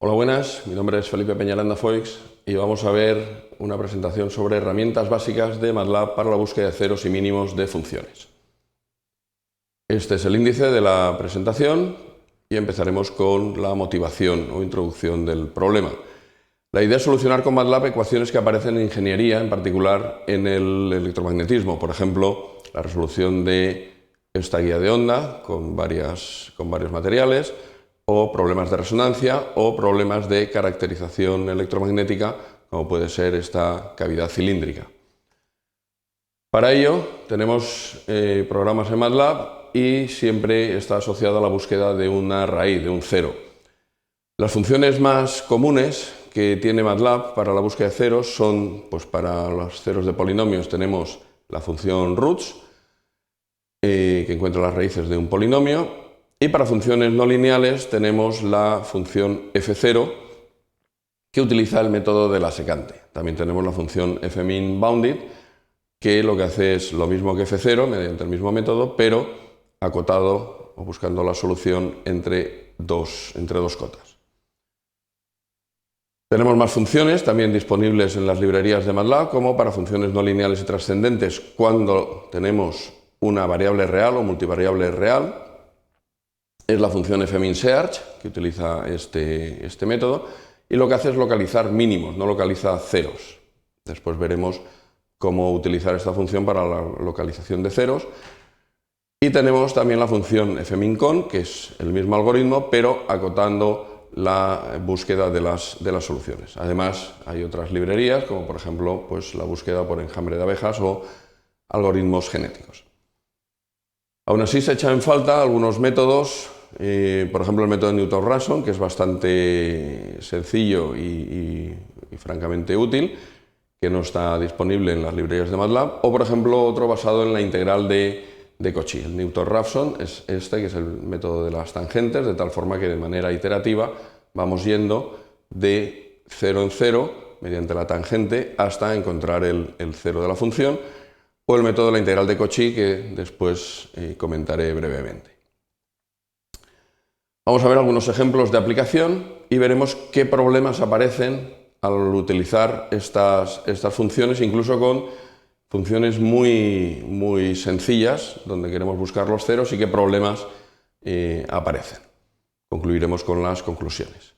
Hola, buenas. Mi nombre es Felipe Peñaranda Foix y vamos a ver una presentación sobre herramientas básicas de MATLAB para la búsqueda de ceros y mínimos de funciones. Este es el índice de la presentación y empezaremos con la motivación o introducción del problema. La idea es solucionar con MATLAB ecuaciones que aparecen en ingeniería, en particular en el electromagnetismo. Por ejemplo, la resolución de esta guía de onda con varios materiales, o problemas de resonancia o problemas de caracterización electromagnética, como puede ser esta cavidad cilíndrica. Para ello tenemos programas en MATLAB y siempre está asociado a la búsqueda de una raíz, de un cero. Las funciones más comunes que tiene MATLAB para la búsqueda de ceros son, pues para los ceros de polinomios tenemos la función roots, que encuentra las raíces de un polinomio. Y para funciones no lineales tenemos la función f0, que utiliza el método de la secante. También tenemos la función fmin bounded, que lo que hace es lo mismo que f0 mediante el mismo método, pero acotado o buscando la solución entre dos cotas. Tenemos más funciones también disponibles en las librerías de MATLAB, como para funciones no lineales y trascendentes cuando tenemos una variable real o multivariable real. Es la función fmin_search, que utiliza este método, y lo que hace es localizar mínimos, no localiza ceros. Después veremos cómo utilizar esta función para la localización de ceros. Y tenemos también la función fmin_con, que es el mismo algoritmo, pero acotando la búsqueda de las soluciones. Además, hay otras librerías, como por ejemplo pues, la búsqueda por enjambre de abejas o algoritmos genéticos. Aún así se echan en falta algunos métodos, por ejemplo el método de Newton-Raphson, que es bastante sencillo y francamente útil, que no está disponible en las librerías de MATLAB, o por ejemplo otro basado en la integral de Cauchy. El Newton-Raphson es este, que es el método de las tangentes, de tal forma que de manera iterativa vamos yendo de 0 en 0 mediante la tangente hasta encontrar el cero de la función, o el método de la integral de Cauchy, que después comentaré brevemente. Vamos a ver algunos ejemplos de aplicación y veremos qué problemas aparecen al utilizar estas funciones, incluso con funciones muy sencillas, donde queremos buscar los ceros, y qué problemas aparecen. Concluiremos con las conclusiones.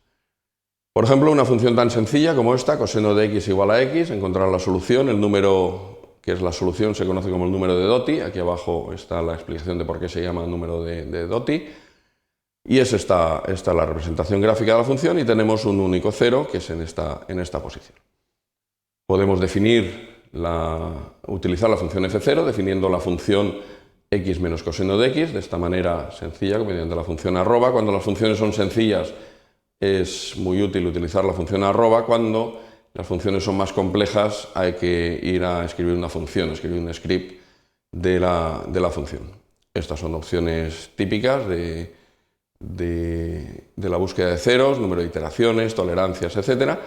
Por ejemplo, una función tan sencilla como esta, coseno de x igual a x, encontrar la solución, el número que es la solución se conoce como el número de Doty. Aquí abajo está la explicación de por qué se llama número de Doty. Y es esta la representación gráfica de la función, y tenemos un único cero, que es en esta posición. Podemos utilizar la función f0 definiendo la función x menos coseno de x, de esta manera sencilla, mediante la función arroba. Cuando las funciones son sencillas es muy útil utilizar la función arroba. Cuando las funciones son más complejas hay que ir a escribir una función, escribir un script de la función. Estas son opciones típicas de la búsqueda de ceros, número de iteraciones, tolerancias, etc.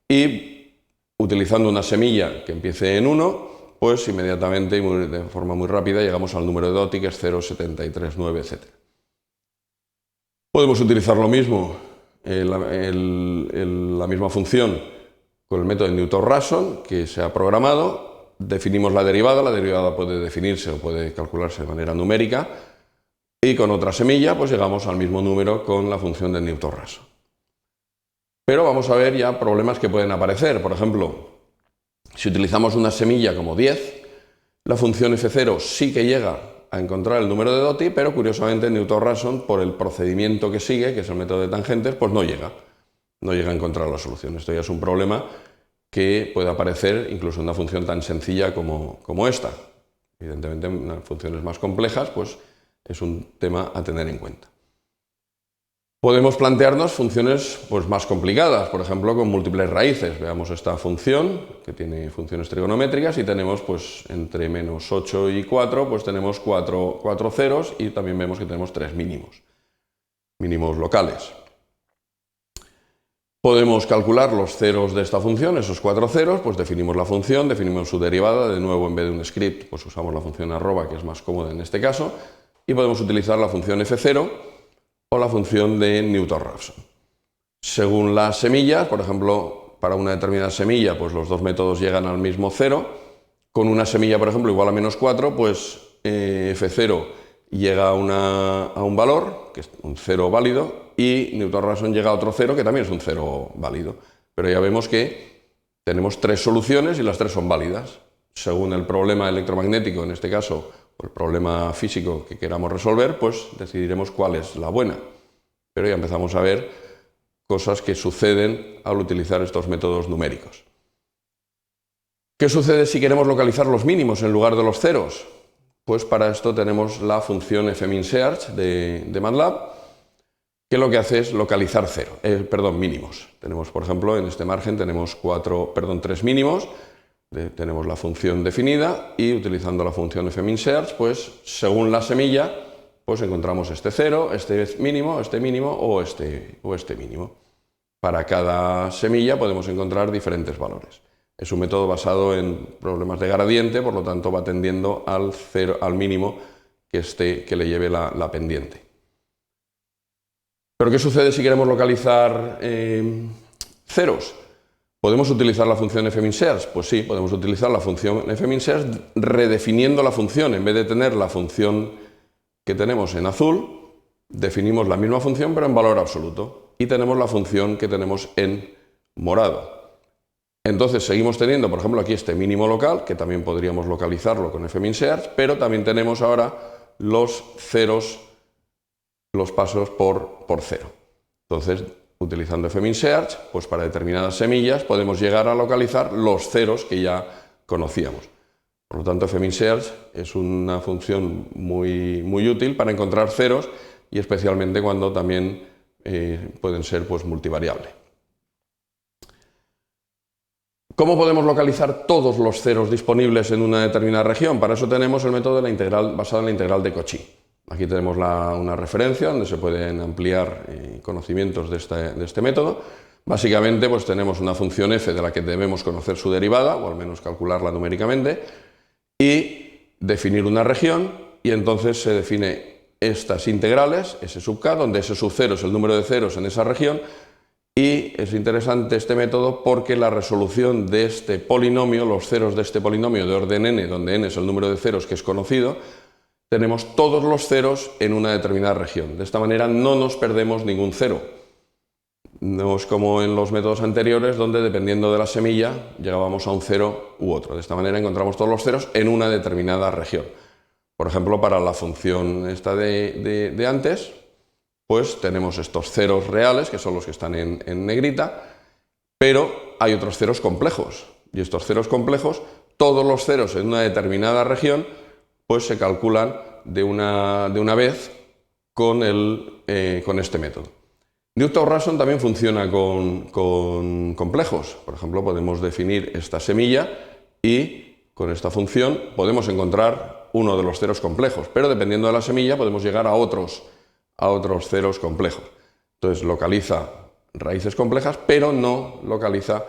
Y utilizando una semilla que empiece en 1, pues inmediatamente y de forma muy rápida llegamos al número de Doty, que es 0, 73, 9, etc. Podemos utilizar lo mismo, la misma función con el método de Newton-Raphson que se ha programado. Definimos la derivada puede definirse o puede calcularse de manera numérica, y con otra semilla pues llegamos al mismo número con la función de Newton-Raphson. Pero vamos a ver ya problemas que pueden aparecer. Por ejemplo, si utilizamos una semilla como 10, la función f0 sí que llega a encontrar el número de Doty, pero curiosamente Newton-Raphson, por el procedimiento que sigue, que es el método de tangentes, pues no llega a encontrar la solución. Esto ya es un problema que puede aparecer incluso en una función tan sencilla como esta. Evidentemente, en funciones más complejas, pues es un tema a tener en cuenta. Podemos plantearnos funciones pues, más complicadas, por ejemplo con múltiples raíces. Veamos esta función que tiene funciones trigonométricas y tenemos pues, entre menos 8 y 4, pues tenemos 4 ceros, y también vemos que tenemos 3 mínimos locales. Podemos calcular los ceros de esta función, esos 4 ceros, pues definimos la función, definimos su derivada. De nuevo, en vez de un script, pues usamos la función arroba, que es más cómoda en este caso, y podemos utilizar la función f0 o la función de Newton-Raphson. Según las semillas, por ejemplo, para una determinada semilla, pues los dos métodos llegan al mismo cero. Con una semilla, por ejemplo, igual a -4, pues F0 llega a un valor, que es un cero válido, y Newton-Raphson llega a otro cero, que también es un cero válido. Pero ya vemos que tenemos tres soluciones y las tres son válidas. Según el problema electromagnético, en este caso, o el problema físico que queramos resolver, pues decidiremos cuál es la buena. Pero ya empezamos a ver cosas que suceden al utilizar estos métodos numéricos. ¿Qué sucede si queremos localizar los mínimos en lugar de los ceros? Pues para esto tenemos la función fmin_search de MATLAB, que lo que hace es localizar mínimos. Tenemos, por ejemplo, en este margen tenemos 3 mínimos, tenemos la función definida y utilizando la función fmin_search, pues según la semilla, pues encontramos este cero, este mínimo o este mínimo. Para cada semilla podemos encontrar diferentes valores. Es un método basado en problemas de gradiente, por lo tanto va tendiendo al mínimo que le lleve la pendiente. ¿Pero qué sucede si queremos localizar ceros? ¿Podemos utilizar la función fmin_search? Pues sí, podemos utilizar la función fmin_search redefiniendo la función. En vez de tener la función que tenemos en azul, definimos la misma función pero en valor absoluto. Y tenemos la función que tenemos en morado. Entonces seguimos teniendo, por ejemplo, aquí este mínimo local, que también podríamos localizarlo con fmin_search, pero también tenemos ahora los ceros, los pasos por cero. Entonces, utilizando fmin_search, pues para determinadas semillas podemos llegar a localizar los ceros que ya conocíamos. Por lo tanto, fmin_search es una función muy útil para encontrar ceros y especialmente cuando también pueden ser pues, multivariable. ¿Cómo podemos localizar todos los ceros disponibles en una determinada región? Para eso tenemos el método de la integral basado en la integral de Cauchy. Aquí tenemos una referencia donde se pueden ampliar conocimientos de este método. Básicamente pues tenemos una función f de la que debemos conocer su derivada, o al menos calcularla numéricamente, y definir una región, y entonces se define estas integrales, S sub k, donde S sub 0 es el número de ceros en esa región, y es interesante este método porque la resolución de este polinomio, los ceros de este polinomio de orden n, donde n es el número de ceros que es conocido, tenemos todos los ceros en una determinada región. De esta manera no nos perdemos ningún cero. No es como en los métodos anteriores, donde dependiendo de la semilla llegábamos a un cero u otro. De esta manera encontramos todos los ceros en una determinada región. Por ejemplo, para la función esta de antes, pues tenemos estos ceros reales, que son los que están en negrita, pero hay otros ceros complejos. Y estos ceros complejos, todos los ceros en una determinada región, pues se calculan de una vez con este método. Newton-Raphson también funciona con complejos. Por ejemplo, podemos definir esta semilla y con esta función podemos encontrar uno de los ceros complejos, pero dependiendo de la semilla podemos llegar a otros ceros complejos. Entonces localiza raíces complejas, pero no localiza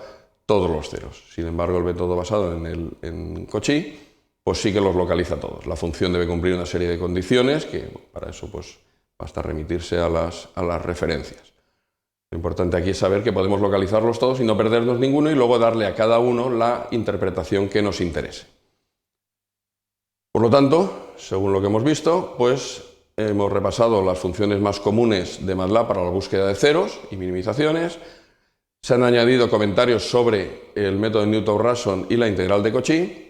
todos los ceros. Sin embargo, el método basado en Cauchy, pues sí que los localiza todos. La función debe cumplir una serie de condiciones, que para eso pues, basta remitirse a las referencias. Lo importante aquí es saber que podemos localizarlos todos y no perdernos ninguno y luego darle a cada uno la interpretación que nos interese. Por lo tanto, según lo que hemos visto, pues hemos repasado las funciones más comunes de MATLAB para la búsqueda de ceros y minimizaciones. Se han añadido comentarios sobre el método de Newton-Raphson y la integral de Cauchy.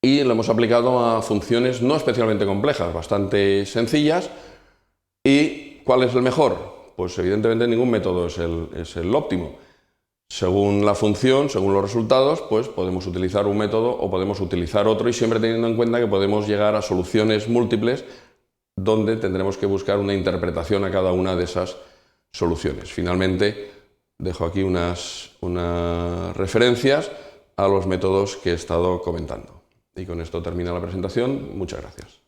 Y lo hemos aplicado a funciones no especialmente complejas, bastante sencillas. ¿Y cuál es el mejor? Pues evidentemente ningún método es el óptimo. Según la función, según los resultados, pues podemos utilizar un método o podemos utilizar otro y siempre teniendo en cuenta que podemos llegar a soluciones múltiples donde tendremos que buscar una interpretación a cada una de esas soluciones. Finalmente, dejo aquí unas referencias a los métodos que he estado comentando. Y con esto termina la presentación. Muchas gracias.